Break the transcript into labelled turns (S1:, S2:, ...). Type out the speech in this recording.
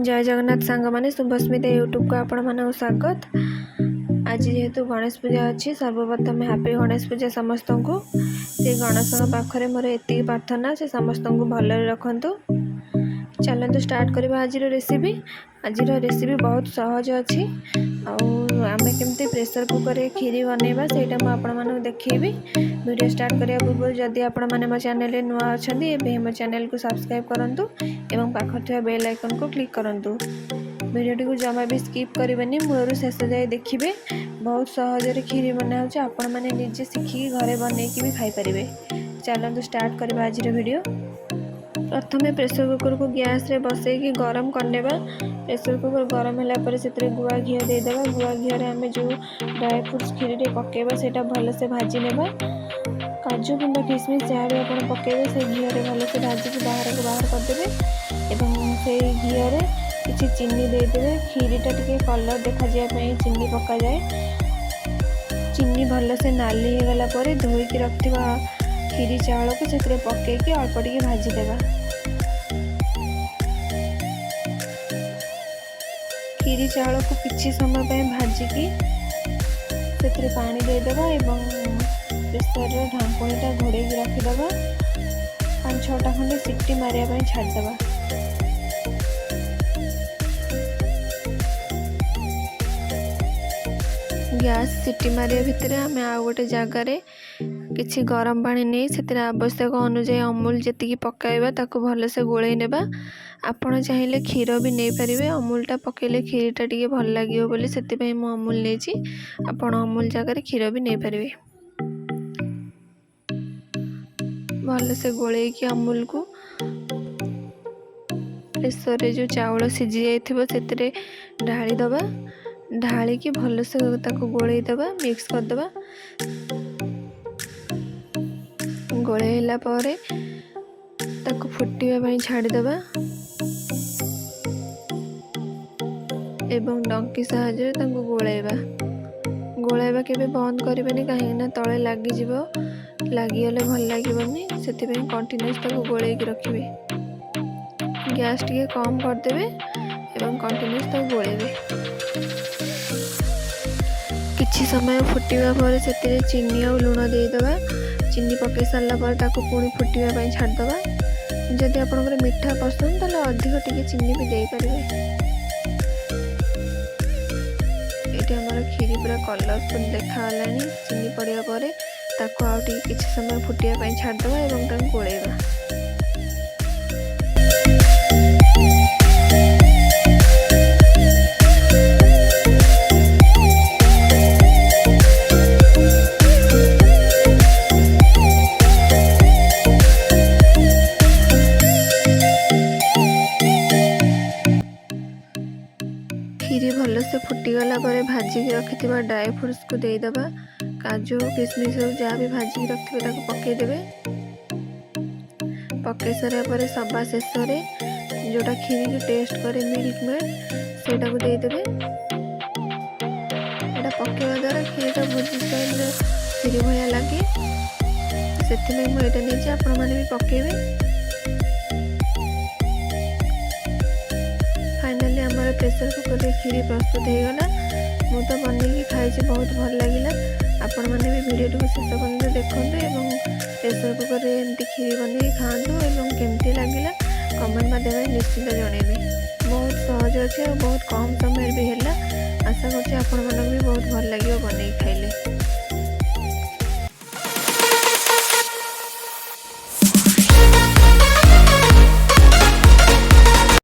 S1: जय जगन्नाथ सांग मैंने शुभस्मिता यूट्यूब को आपण मानक स्वागत। आज जेहेतु गणेश पूजा अच्छी सर्वप्रथम हैप्पी गणेश पूजा समस्त को। से गणेश पाखे मोर एति प्रार्थना से समस्त को भल रखु। चलते स्टार्ट करवा आज रेसिपी। आज रेसिपी बहुत सहज अच्छी आम केमती प्रेसर कुकर खीरी बनवा से मुझे देखी। वीडियो स्टार्ट करने पूर्व जदि आपण मैंने मो चैनल नुआ अच्छा मो चैनल को सब्सक्राइब करूँ एवं पाखर बेल आइकन को क्लिक करूँ। वीडियो को जमा भी स्किप करेंगे मूल शेष जाए देखिए। बहुत सहज खीरी बना आपण मैंने निजे शिखिकी घरे बनईकी भी खाईपारे। चलते स्टार्ट करवा आज वीडियो। प्रथम प्रेसर कुकर को गैस रे बसैकी गरम करने। प्रेसर कुकर गरम है से गुआ घी देदे। गुआ घी आम जो ड्राई फ्रुट्स खीरी पकेबा से भल से भाजी ने। काजू किंबा किशमिश जहाँ भी आप पकेबे से घी भल से भाजिकी बाहर को बाहर करदे। से घी किसी चीनी देदे। खीरीटा टे कलर देखा जाए चीनी पका जाए। चीनी भल से नाली हो गला धोईकी रखा खीरी चावल को से पकईकी अल्प टे भाजीदेवा। खीरी चावल को किसी समय भाजिकी से पानी देदेवा एवं प्रेसर ढांकुणीटा घोड़े रखीदे। 5-6टा खंडे सीटी मारिया छाड़देवा। गैस सीटी मारिया भितर आम आ गोटे जगार किसी गरम पानी नहीं से आवश्यक अनुजाई अमूल जी पकाइबा ताको भल से गोल नेबा। आपण चाहिए क्षीर भी नहीं पारे। अमूलटा पकईले क्षीरीटा टे भल लगे बोली से मु अमूल नहीं। आपण अमूल जगार क्षीर भी नहीं पारे। भल से गोल अमूल को प्रेसर रे जो चावल सीझी जाइए ढाली दबा। ढाली की भल से गोल दबा मिक्स करदबा। गोलैला फुटा छाड़देवा एवं डंकी साहाय्य गोलैबा। गोलैबा केबे बंद करबेनी कहीं तले लगिज लगिगले भल लगे से कंटिन्यूस गोलैकी रखिए। गैस टे कम करदे एवं कंटिन्यूस गोलैबे। किछि समय फुटिवा पर से चीनी और लुण देदेवा। चीनी पकई सारा पर पुणी फुटा छाड़देवा। जदि आपंकर मीठा पसंद तो अधिक टी चीनी भी दे पारे। ये आमर खीरी पूरा कलरफुल देखाला। चीनी पड़ा पर किसी समय फुटा छाड़देवा और गोलैबा। खीरी भल से फुटीगला भाजिकी रखि ड्राई फ्रुट्स को देदेबा। काजू किशमिश जहाँ भी भाजिकी रखिए पकईदे। पकई सारे सभा शेष जोटा खीरी की टेस्ट करे मिल्क मेड से देदेबे। यहाँ पकड़ा द्वारा खीरीटा भोजी स्टाइल खीरी भाया लगे से मुझे आपण मैंने भी पकेबे। फाइनली आमर प्रेसर कुकर रे खीरी प्रस्तुत हो गला। मु तो बनईकी खाई बहुत भल लगे। आपण मैंने भी वीडियो को शेष पर्यटन देखूँ एवं प्रेसर कुकर रे एमती खीरी बनई खातु एवं केमती लगे कमेंट माध्यम निश्चित जनइबे। बहुत सहज अच्छे और बहुत कम समय भी है। आशा करछि आपण मानक भी बहुत भल लगे बनई खाइले।